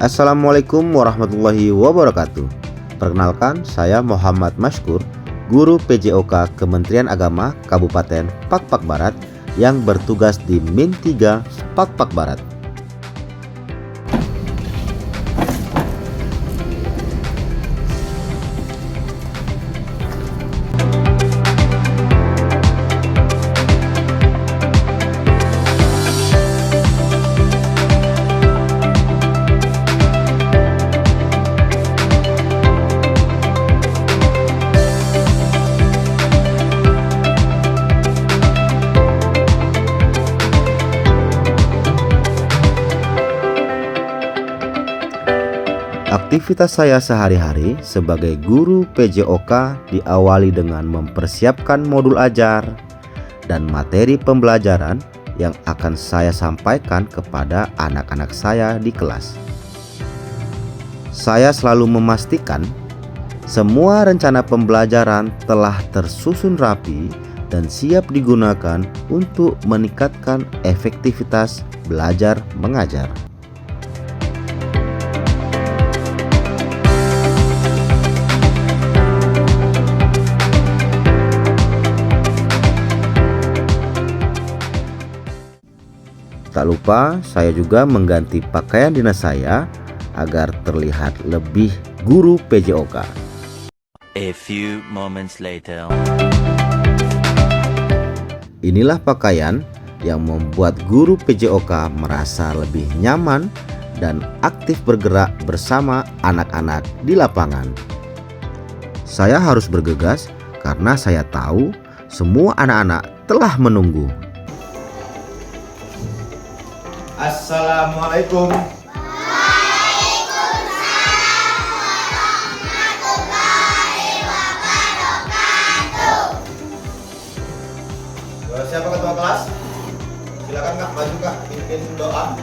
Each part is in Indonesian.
Assalamualaikum warahmatullahi wabarakatuh. Perkenalkan, saya Muhammad Mashkur, Guru PJOK Kementerian Agama Kabupaten Pakpak Barat yang bertugas di Min 3 Pakpak Barat. Aktivitas saya sehari-hari sebagai guru PJOK diawali dengan mempersiapkan modul ajar dan materi pembelajaran yang akan saya sampaikan kepada anak-anak saya di kelas. Saya selalu memastikan semua rencana pembelajaran telah tersusun rapi dan siap digunakan untuk meningkatkan efektivitas belajar mengajar. Tak lupa, saya juga mengganti pakaian dinas saya agar terlihat lebih guru PJOK. A few moments later. Inilah pakaian yang membuat guru PJOK merasa lebih nyaman dan aktif bergerak bersama anak-anak di lapangan. Saya harus bergegas karena saya tahu semua anak-anak telah menunggu. Assalamualaikum. Siapa ketua kelas? Silakan Kak, maju Kak, pimpin doa.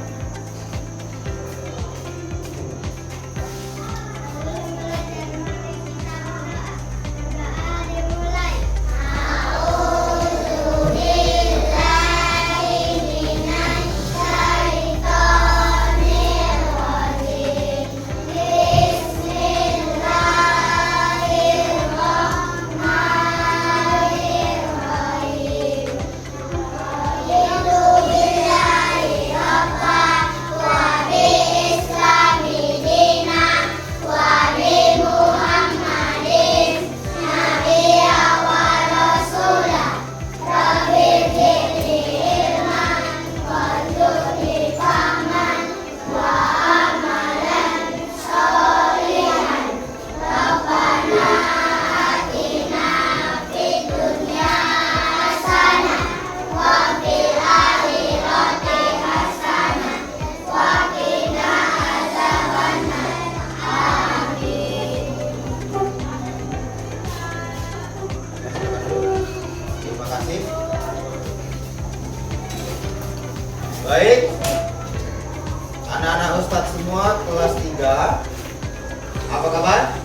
Baik, anak-anak Ustadz semua kelas 3, apa kabar?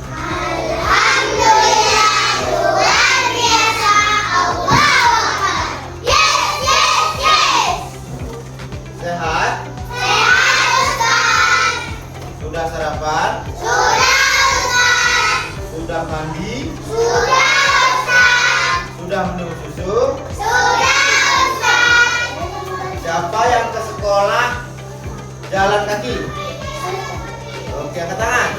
Alhamdulillah, luar biasa, Allahu Akbar. Yes. Sehat? Sehat Ustaz. Sudah sarapan? Sudah Ustaz. Sudah mandi? Sudah Ustaz. Sudah minum susu? Sudah Ustaz. Siapa yang ke sekolah jalan kaki? Oke, angkat tangan.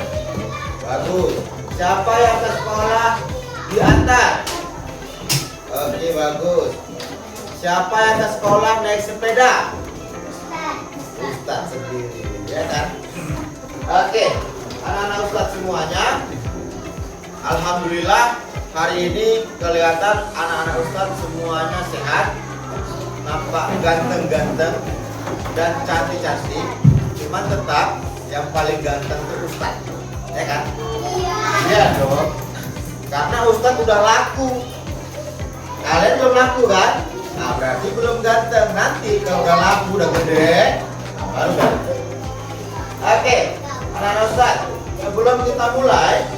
Bagus. Siapa yang ke sekolah diantar? Oke, bagus. Siapa yang ke sekolah naik sepeda? Ustaz sendiri, ya kan? Oke, anak-anak Ustaz semuanya, alhamdulillah hari ini kelihatan anak-anak Ustaz semuanya sehat, nampak ganteng-ganteng dan cantik-cantik. Cuman tetap yang paling ganteng itu Ustaz, ya kan? Iya dong. Karena Ustaz udah laku. Kalian belum laku kan? Nah, berarti belum ganteng. Nanti kalau udah laku, udah gede, baru ganteng. Oke, anak-anak Ustaz, sebelum kita mulai,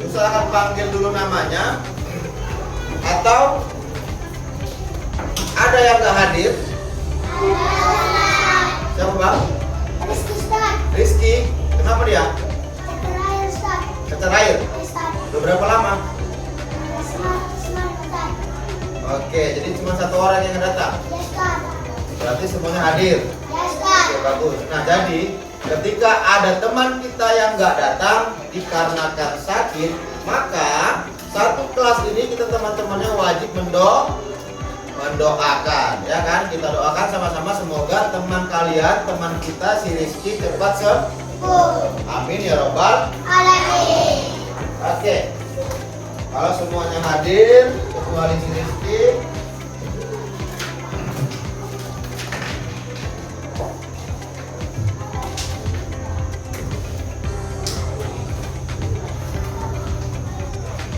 Ustaz akan panggil dulu namanya. Atau ada yang nggak hadir? Siapa bang? Rizky Ustaz. Rizky, kenapa dia? Terakhir Ustaz. Cacar air. Ustaz. Udah berapa lama? Senang Ustaz. Oke, jadi cuma satu orang yang datang. Ya Ustaz. Berarti semuanya hadir. Ya Ustaz. Oke, bagus. Nah, jadi ketika ada teman kita yang nggak datang dikarenakan sakit, maka satu kelas ini kita teman-temannya wajib mendoakan, ya kan? Kita doakan sama-sama semoga teman kalian, teman kita si Rizky cepat sembuh. Amin ya robbal. Alamin. Oke. Kalau semuanya hadir kecuali si Rizky,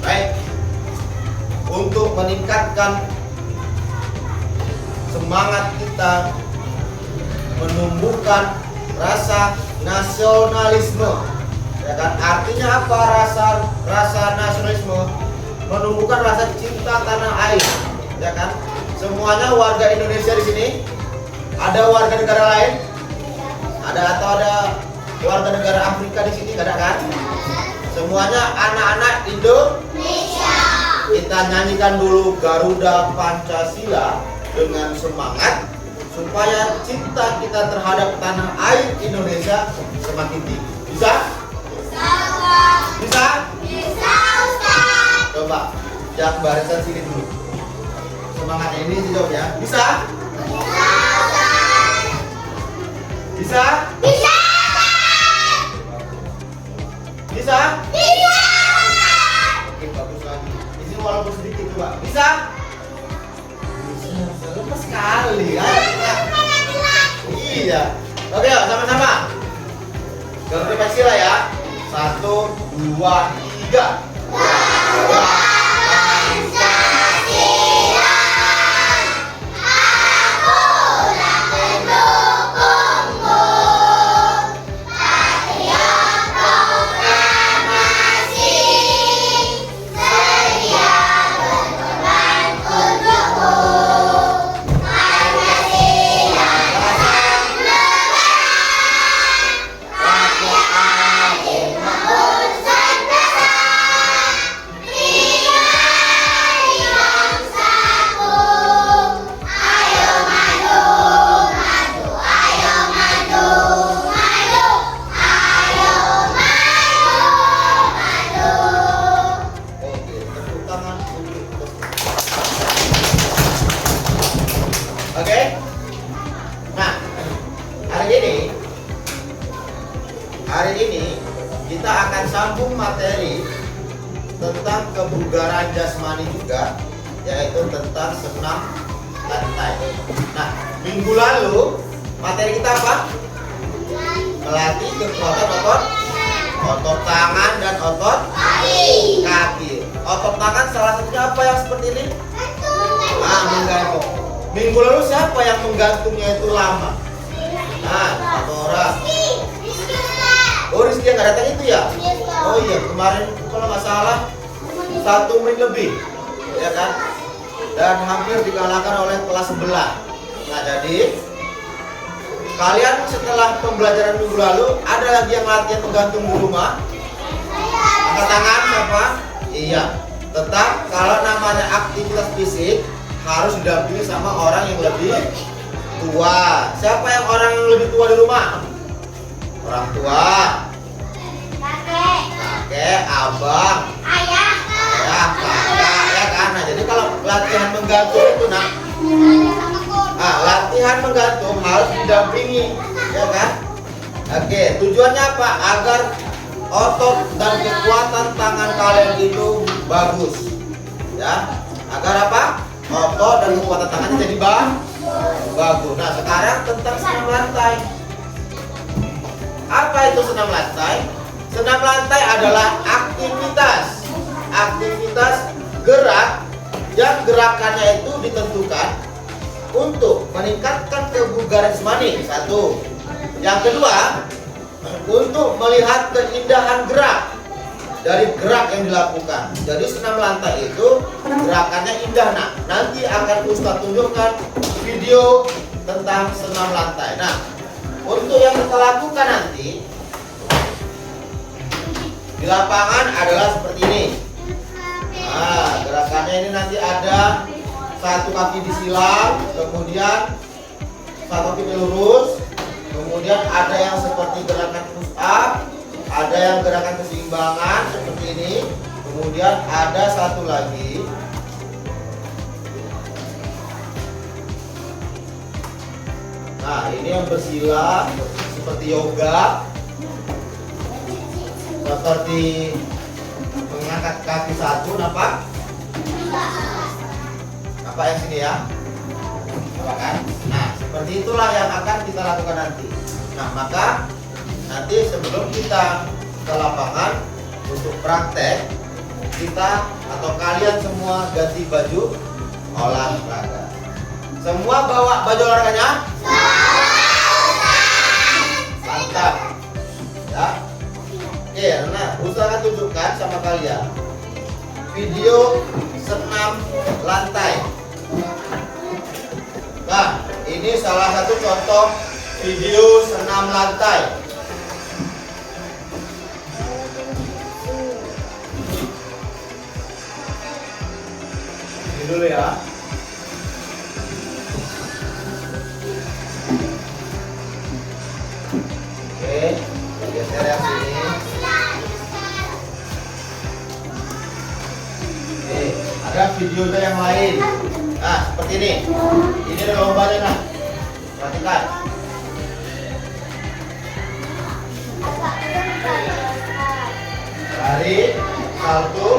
baik. Untuk meningkatkan semangat kita, menumbuhkan rasa nasionalisme, ya kan? Artinya apa rasa nasionalisme? Menumbuhkan rasa cinta tanah air, ya kan? Semuanya warga Indonesia di sini. Ada warga negara lain? Atau ada warga negara Afrika di sini? Nggak ada kan? Semuanya anak-anak Indonesia. Kita nyanyikan dulu Garuda Pancasila dengan semangat supaya cinta kita terhadap tanah air Indonesia semakin tinggi. Bisa? Bisa? Bisa Ustaz. Coba yang barisan sini dulu. Semangatnya ini dijawab ya. Bisa? Bisa Ustaz. Bisa? Bisa. Bisa? Bisa. Oke, bagus lagi. Ini walaupun sedikit coba. Bisa? Bisa. Lepas sekali. Ayo kita. Iya. Oke, yuk, sama-sama. Garuda Pancasila ya. 1, 2, 3. Oke, tepuk tangan untuk Oke. Nah, hari ini kita akan sambung materi tentang kebugaran jasmani juga, yaitu tentang senam lantai. Nah, minggu lalu materi kita apa? Melatih kekuatan otot tangan dan otot kaki. Otot tangan salah satunya apa yang seperti ini? Menggantung. Minggu lalu siapa yang menggantungnya itu lama? Nah, satu orang. Oh, Rizky yang nggak datang itu ya? Oh iya, kemarin kalau nggak salah 1 menit lebih, ya kan? Dan hampir dikalahkan oleh kelas sebelah. Nah, jadi kalian setelah pembelajaran minggu lalu ada lagi yang latihan menggantung di rumah? Angkat tangan siapa? Iya. Tetap kalau namanya aktivitas fisik harus didampingi sama orang yang lebih tua. Siapa yang orang yang lebih tua di rumah? Orang tua, kakek, abang, ayah, kakak, ya kan? Nah, jadi kalau latihan menggantung itu latihan menggantung harus didampingi, ya kan? Oke, tujuannya apa? Agar otot dan kekuatan tangan kalian itu bagus, ya. Agar apa? Otot dan kekuatan tangannya jadi bagus. Nah, sekarang tentang senam lantai. Apa itu senam lantai? Senam lantai adalah aktivitas gerak yang gerakannya itu ditentukan untuk meningkatkan kebugaran jasmani. 1. Yang kedua, untuk melihat keindahan gerak dari gerak yang dilakukan. Jadi senam lantai itu gerakannya indah. Nah, nanti akan Ustaz tunjukkan video tentang senam lantai. Nah, untuk yang kita lakukan nanti, di lapangan adalah seperti ini. Nah, gerakannya ini nanti ada satu kaki disilang, kemudian satu kaki lurus, kemudian ada yang seperti gerakan push up, ada yang gerakan keseimbangan seperti ini, kemudian ada satu lagi. Nah, ini yang bersila seperti yoga, seperti mengangkat kaki satu, nampak? Nampak yang sini ya? Nampak kan? Nah, seperti itulah yang akan kita lakukan nanti. Nah, maka nanti sebelum kita ke lapangan untuk praktek, kita atau kalian semua ganti baju olahraga. Semua bawa baju olahraganya? Mantap. Ya. Oke, nah, usahakan tunjukkan sama kalian video senam lantai. Nah, ini salah satu contoh video senam lantai. Ini dulu ya. Oke, geser yang sini. Oke, ada videonya yang lain. Nah, seperti ini. Ini ada lombanya, nah. Perhatikan. Lari, salto.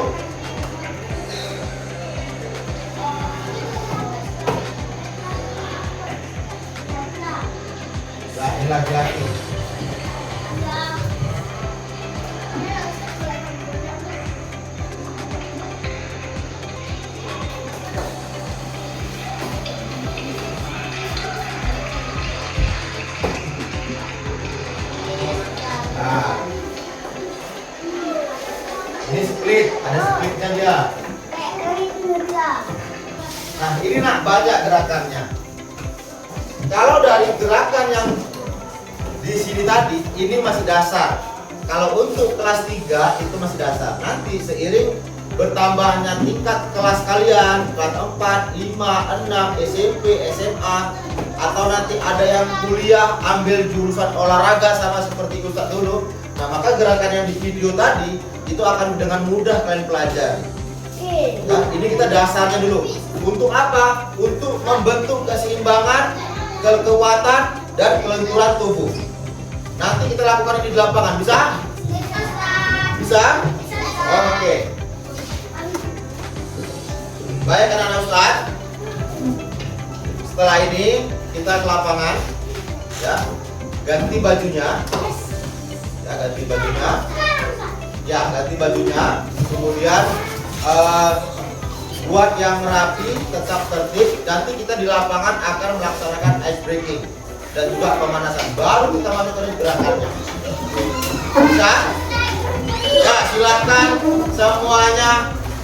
Nah, ini laki-laki. Nah, ini split, ada splitnya dia. Nah, ini nak banyak gerakannya. Kalau dari gerakan yang di sini tadi, ini masih dasar. Kalau untuk kelas 3 itu masih dasar. Nanti seiring bertambahnya tingkat kelas kalian, kelas 4, 5, 6, SMP, SMA, atau nanti ada yang kuliah ambil jurusan olahraga sama seperti Ustadz dulu. Nah, maka gerakan yang di video tadi itu akan dengan mudah kalian pelajari. Nah, ini kita dasarnya dulu. Untuk apa? Untuk membentuk keseimbangan, kekuatan, dan kelenturan tubuh. Nanti kita lakukan ini di lapangan, bisa? Bisa? Oke. Baik anak-anak Ustadz. Setelah ini kita ke lapangan, ya. Ganti bajunya. Ya, ganti bajunya. Ya, ganti bajunya. Kemudian buat yang rapi, tetap tertib. Nanti kita di lapangan akan melaksanakan ice breaking dan juga pemanasan. Baru kita masuk ke gerakannya. Bisa? Ya, silakan semuanya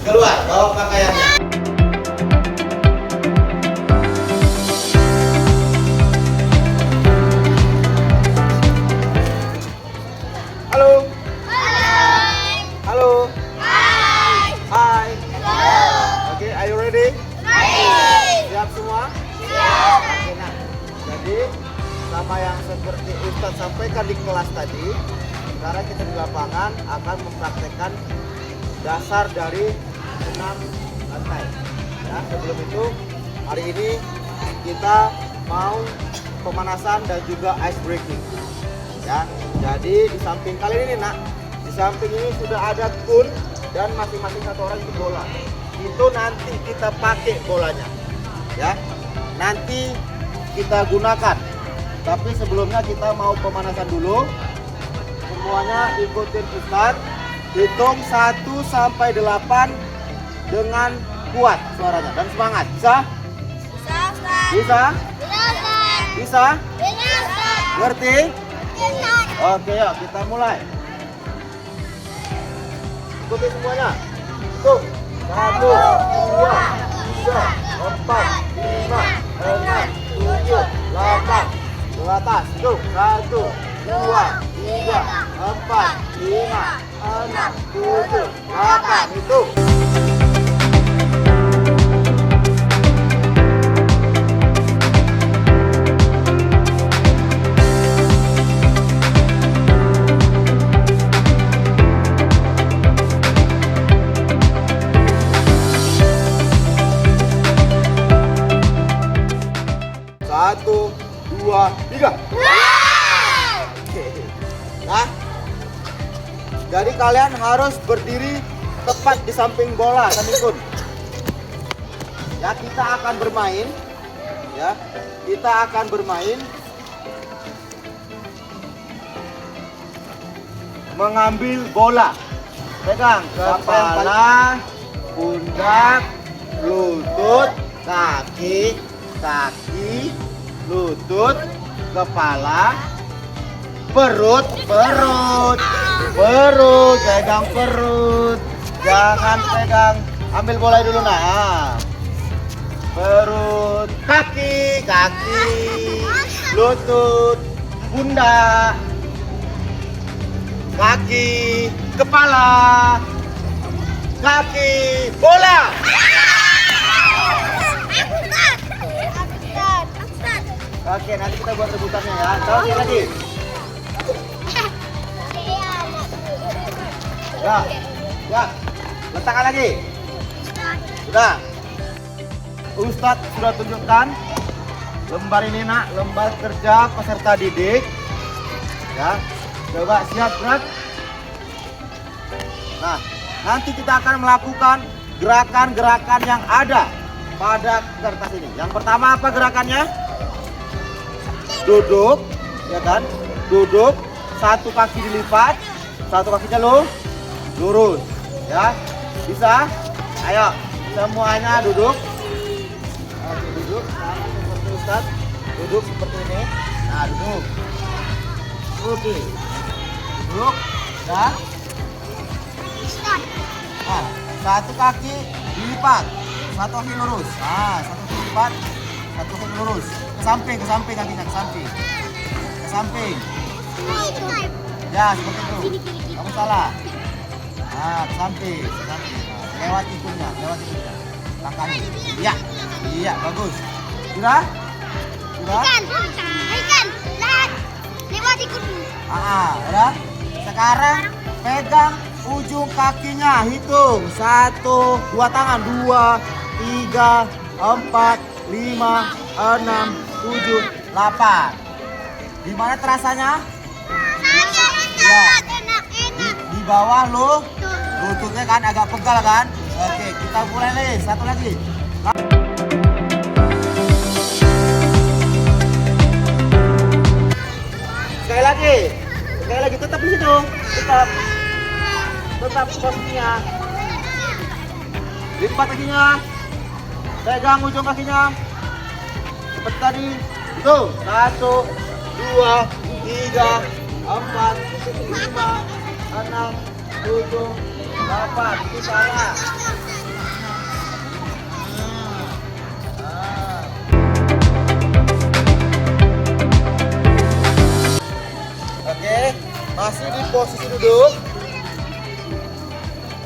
keluar, bawa pakaiannya. Halo. Halo. Hai. Oke, are you ready? Siap semua? Oke, nah. Jadi sama yang seperti Ustadz sampaikan di kelas tadi, sekarang kita di lapangan akan mempraktekkan dasar dari senam lantai. Ya, sebelum itu hari ini kita mau pemanasan dan juga ice breaking. Ya, jadi di samping kalian ini nak, di samping ini sudah ada kun dan masing-masing satu orang itu bola. Itu nanti kita pakai bolanya. Ya, nanti kita gunakan. Tapi sebelumnya kita mau pemanasan dulu. Semuanya ikutin Ustadz. Hitung 1 sampai 8 dengan kuat suaranya dan semangat. Bisa? Bisa? Bisa? Ngerti? Oke, yuk kita mulai. Ikuti semuanya. Hitung 1, 2, 3, 4, 5, 6, 7, 8. Ke atas. Hitung 1, 2, 3, 4, 5, 6, 7, 8. Hitung. Satu, dua, tiga. Nah, jadi kalian harus berdiri tepat di samping bola, Samikun. Ya, kita akan bermain. Ya, kita akan bermain mengambil bola. Pegang kepala, pundak, lutut, kaki, kaki, lutut, kepala, perut, perut, perut, pegang perut, jangan pegang, ambil bola dulu nah, perut, kaki, kaki, lutut, pundak, kaki, kepala, kaki, bola. Oke, nanti kita buat rebutannya ya. Oke lagi. Ya, ya. Letakkan lagi. Sudah. Ustadz sudah tunjukkan lembar ini nak, lembar kerja peserta didik. Ya, coba siap gerak. Nah, nanti kita akan melakukan gerakan-gerakan yang ada pada kertas ini. Yang pertama apa gerakannya? Duduk, ya kan? Duduk, satu kaki dilipat, satu kakinya lurus, ya. Bisa? Ayo, semuanya duduk. Oke, duduk, sama seperti Ustadz. Duduk seperti ini. Nah, duduk. Oke, duduk, ya. Nah, satu kaki dilipat, satu kaki lurus. Nah, satu kaki dilipat, satu kaki lurus. Ke samping kakinya, ke samping. Ke samping. Ya, seperti itu. Kamu salah. Nah, ke samping, ke samping. Nah, lewat ikunya, lewat ikunya. Langkahnya. Iya. Iya, bagus. Sudah? Sudah? Ikan, lihat. Lewat ikut. Udah. Sekarang pegang ujung kakinya, hitung 1, 2 tangan, 2, 3, 4, 5, 6, 7, 8. Gimana terasanya? Ya. Di bawah lututnya kan agak pegal kan? Oke, kita mulai nih, satu lagi. Sekali lagi tetap di situ, tetap posisinya. Lipat kakinya, pegang ujung kakinya. Seperti tadi, itu 1, 2, 3, 4, 5, 6, 7, 8. Itu salah. Oke, masih di posisi duduk.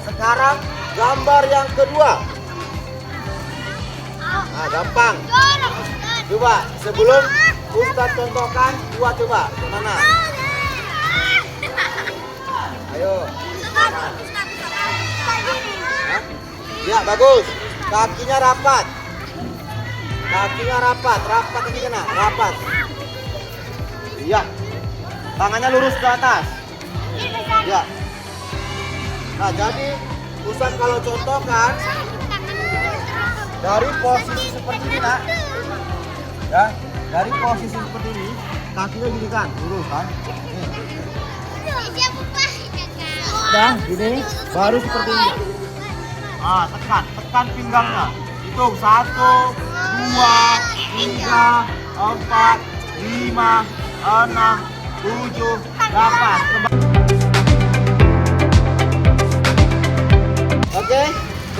Sekarang gambar yang kedua. Nah, gampang. Coba sebelum Ustadz contohkan, buat coba. Mana? Ayo. Hah? Ya, bagus. Kakinya rapat. Kakinya rapat kaki kena, rapat. Iya. Tangannya lurus ke atas. Ya. Nah, jadi Ustadz kalau contohkan dari posisi seperti ini, nak. Ya, dari posisi seperti ini, kakinya gini kan, lurus kan. Nih. Nah, gini, baru seperti ini. Ah, tekan pinggangnya. Hitung 1, 2, 3, 4, 5, 6, 7, 8. Oke,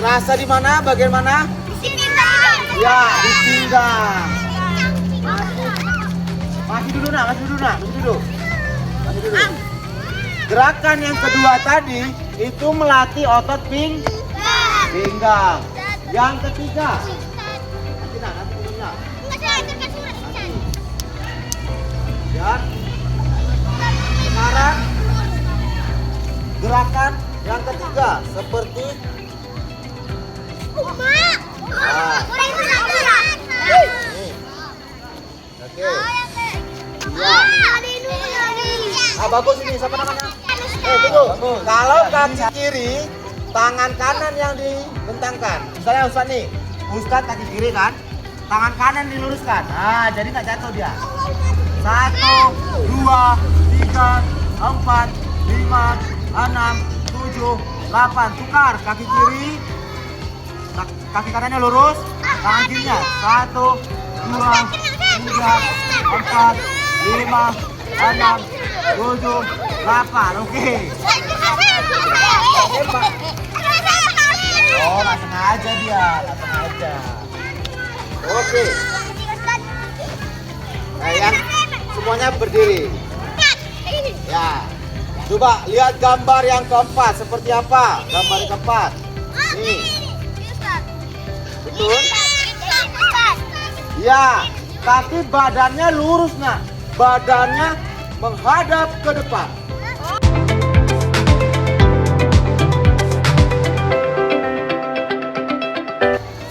terasa di mana? Bagian mana? Di sini, Bang. Ya, di pinggang. Masih duduk nak, masih duduk. Gerakan yang kedua tadi itu melatih otot pinggang. Yang ketiga, nanti punya. Ya. Sekarang gerakan yang ketiga seperti nih. Oke. Ya. Bagus ini, siapa namanya? Tunggu. Kalau kaki kiri, tangan kanan yang dibentangkan. Misalnya Ustaz nih, Ustaz kaki kiri kan, tangan kanan diluruskan. Nah, jadi nggak jatuh dia. 1, 2, 3, 4, 5, 6, 7, 8. Tukar kaki kiri, kaki kanannya lurus, tangan kirinya. 1, 2, 3, 4, 5, 6, 7, 8. Oke. Oh, nggak sengaja dia, nggak sengaja. Oke. Nah, yang semuanya berdiri. Ya. Coba lihat gambar yang keempat seperti apa? Gambar yang keempat. Nih. Betul? Ya. Tapi badannya lurus, nak. Badannya menghadap ke depan.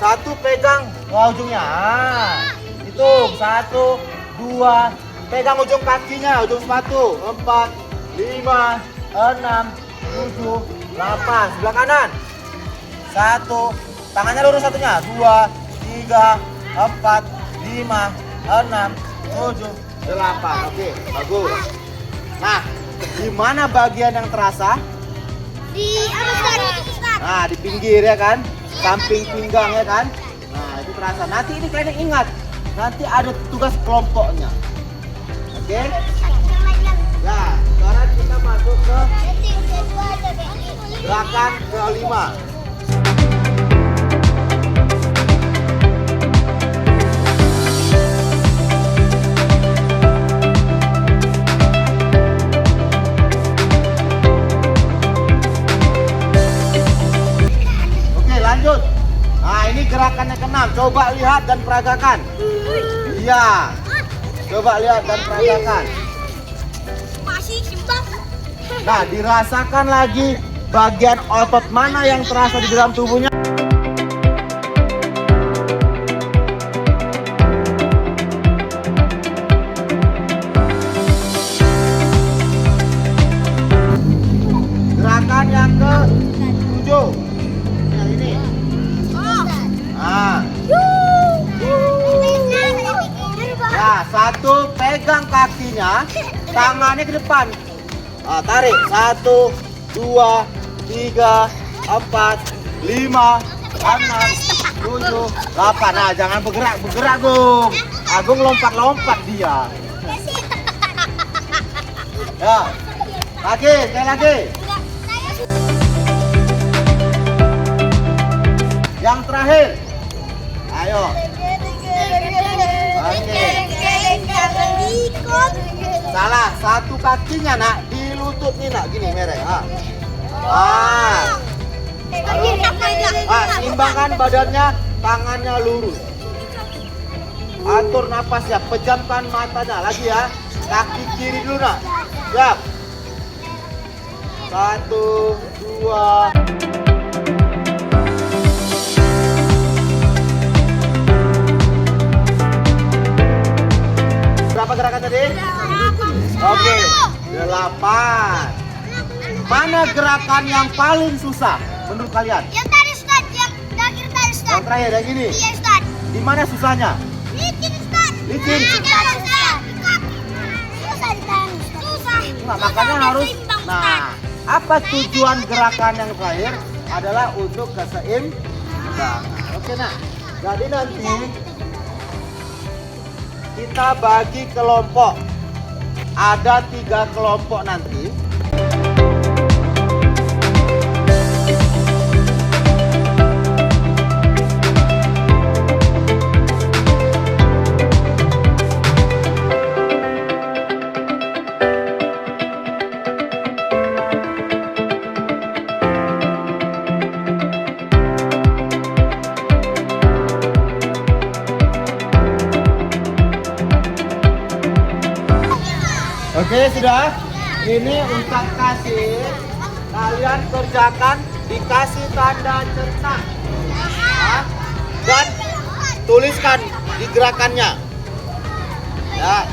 Satu pegang ujungnya. Hitung 1, 2, pegang ujung kakinya, ujung sepatu. 4, 5, 6, 7, 8. Sebelah kanan. 1, tangannya lurus satunya. 2, 3, 4, 5, 6, 7, 8. Oke, bagus. Nah, di mana bagian yang terasa? Nah, di pinggir ya kan? Samping pinggang ya kan? Nah, itu terasa. Nanti ini kalian ingat, nanti ada tugas kelompoknya. Oke? Ya, sekarang kita masuk ke gerakan kelima. Lanjut. Nah, ini gerakannya ke-6. Coba lihat dan peragakan. Iya. Coba lihat dan peragakan. Nah, dirasakan lagi bagian otot mana yang terasa di dalam tubuhnya. Gerakan yang ke-7. Nah, satu pegang kakinya, tangannya ke depan. Nah, tarik 1, 2, 3, 4, 5, 6, 7, 8. Nah, jangan bergerak Gung. Agung lompat dia. Ya, lagi, sekali lagi. Yang terakhir. Ayo. Oke. Salah, satu kakinya nak di lutut nih nak, gini merek. Seimbangkan badannya, tangannya lurus. Atur napas ya, pejamkan matanya lagi ya. Kaki kiri dulu nak. Siap. 1, 2. Berapa gerakan tadi? Oke, 8. Mana gerakan yang paling susah menurut kalian? Yang tadi Ustaz, yang terakhir tadi Ustaz. Yang terakhir yang ini. Iya Ustaz. Di mana susahnya? Licin Ustaz. Licin. Susah di tangan Ustaz. Susah. Nah, makanya harus. Nah, apa tujuan gerakan yang terakhir? Adalah untuk keseimbangan. Oke, nah. Jadi nanti kita bagi kelompok. Ada 3 kelompok nanti. Oke, sudah. Ini Ustadz kasih. Kalian kerjakan, dikasih tanda centang. Ya. Dan tuliskan di gerakannya. Ya.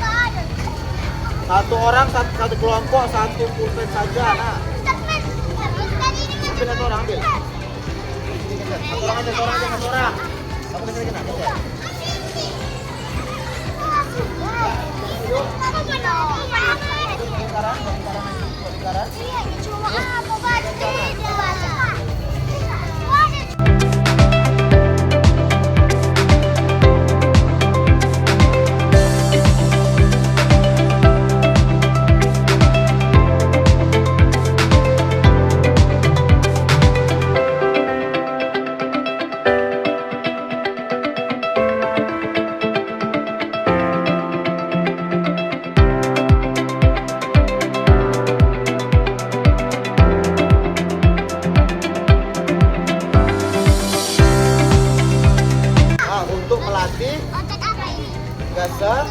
Satu orang, satu kelompok, satu pulpen saja. Nah, ambil satu orang, ambil. Satu orang aja, satu orang. Kamu kesini kena, ya. Lingkaran. Gasa,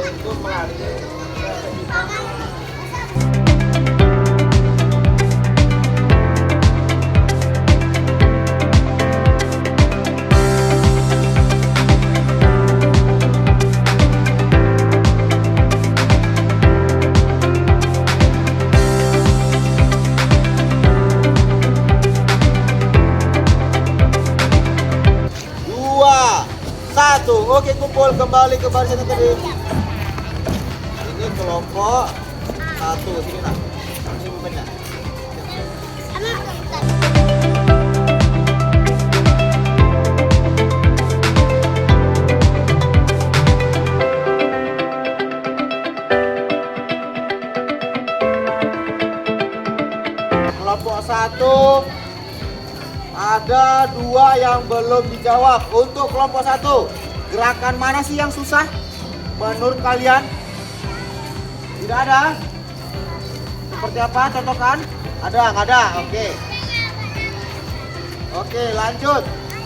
untuk melatih keseimbangan. Oke, kumpul kembali ke barisan yang tadi. Ini kelompok satu, sini nak. Ini bukannya. Kelompok satu ada 2 yang belum dijawab. Untuk kelompok satu, gerakan mana sih yang susah menurut kalian? Tidak ada? Seperti apa? Contohkan? Ada? Nggak ada? Oke. Oke, lanjut.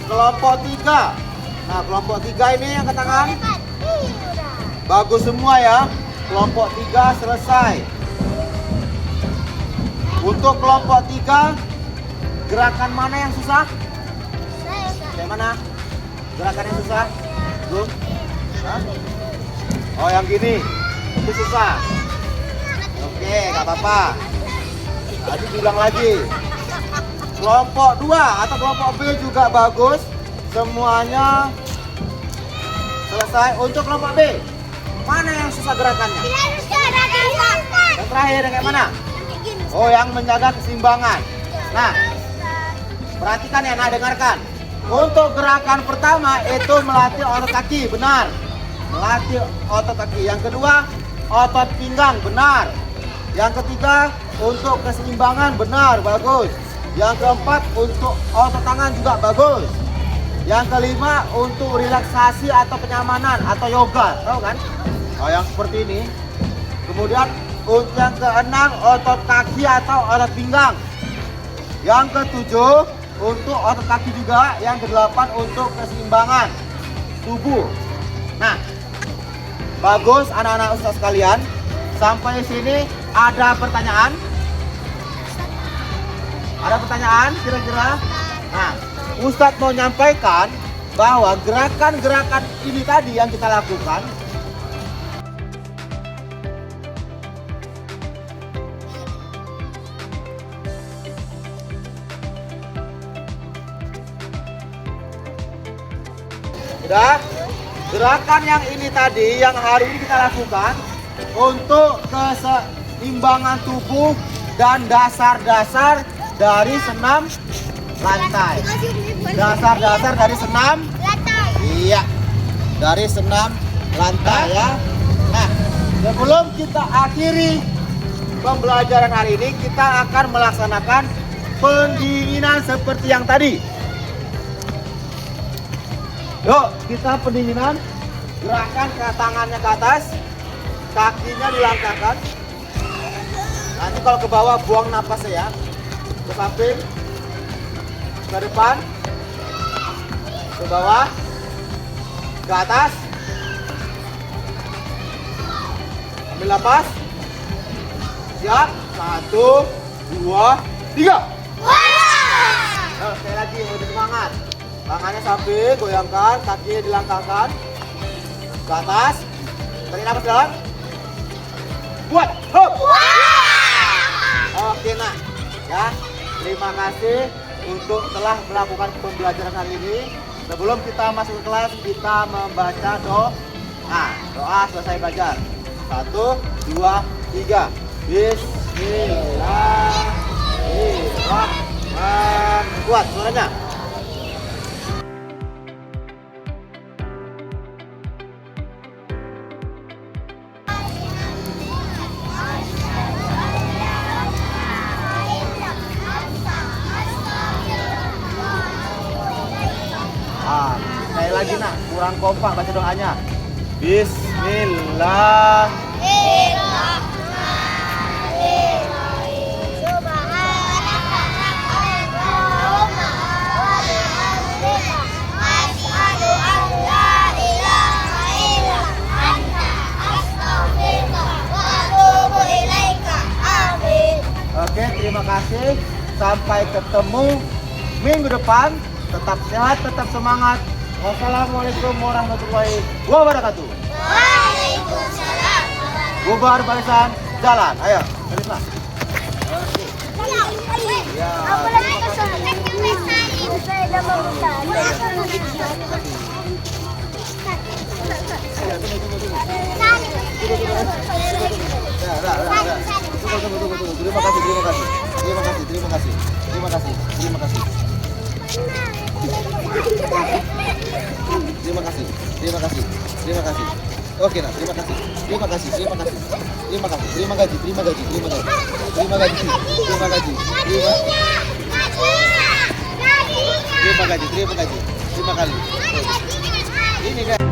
Kelompok 3. Nah, kelompok 3 ini yang angkat tangan. Bagus semua ya. Kelompok 3 selesai. Untuk kelompok 3, gerakan mana yang susah? Yang mana? Gerakan yang susah? Belum? Hah? Oh, yang gini. Itu susah. Oke, nggak apa-apa. Tadi bilang lagi. Kelompok 2 atau kelompok B juga bagus. Semuanya selesai. Untuk kelompok B, mana yang susah gerakannya? Yang terakhir yang kayak mana? Oh, yang menjaga keseimbangan. Nah, perhatikan ya, nah dengarkan. Untuk gerakan pertama itu melatih otot kaki, benar. Melatih otot kaki. Yang kedua, otot pinggang, benar. Yang ketiga, untuk keseimbangan, benar, bagus. Yang keempat, untuk otot tangan juga bagus. Yang kelima, untuk relaksasi atau kenyamanan atau yoga, tahu kan? Oh, yang seperti ini. Kemudian untuk yang keenam, otot kaki atau otot pinggang. Yang ketujuh, untuk otot kaki juga. Yang kedelapan, untuk keseimbangan tubuh. Nah, bagus anak-anak ustaz sekalian. Sampai sini ada pertanyaan? Ada pertanyaan kira-kira? Nah, Ustadz mau nyampaikan bahwa gerakan-gerakan ini tadi yang kita lakukan sudah. Gerakan yang ini tadi yang hari ini kita lakukan untuk keseimbangan tubuh dan dasar-dasar dari senam lantai. Dasar-dasar dari senam lantai. Iya, dari senam lantai ya. Nah, sebelum kita akhiri pembelajaran hari ini, kita akan melaksanakan pendinginan seperti yang tadi. Yuk, kita pendinginan. Gerakan ke tangannya ke atas, kakinya dilangkahkan. Nanti kalau ke bawah buang napasnya ya. Ke samping, ke depan, ke bawah, ke atas. Ambil napas. Siap. 1, 2, 3. Sekali lagi, lebih semangat. Tangannya sambil goyangkan, kakinya dilangkahkan ke atas. Tarik napas dalam. Buat. Hop. Oke nak, ya. Terima kasih untuk telah melakukan pembelajaran hari ini. Sebelum kita masuk ke kelas, kita membaca doa. Doa selesai belajar. 1, 2, 3. Bismillahirrahmanirrahim. Kuat suaranya. Sekali lagi nak, kurang kompak baca doanya. Bismillah. Oke, terima kasih. Sampai ketemu minggu depan. Tetap sehat, tetap semangat. Wassalamualaikum warahmatullahi wabarakatuh. Waalaikumsalam. Bubar barisan jalan. Ayo, terima. Ya. Tunggu. Terima kasih. Oke nak, terima kasih. Terima gaji. Terima kasih. Ini guys.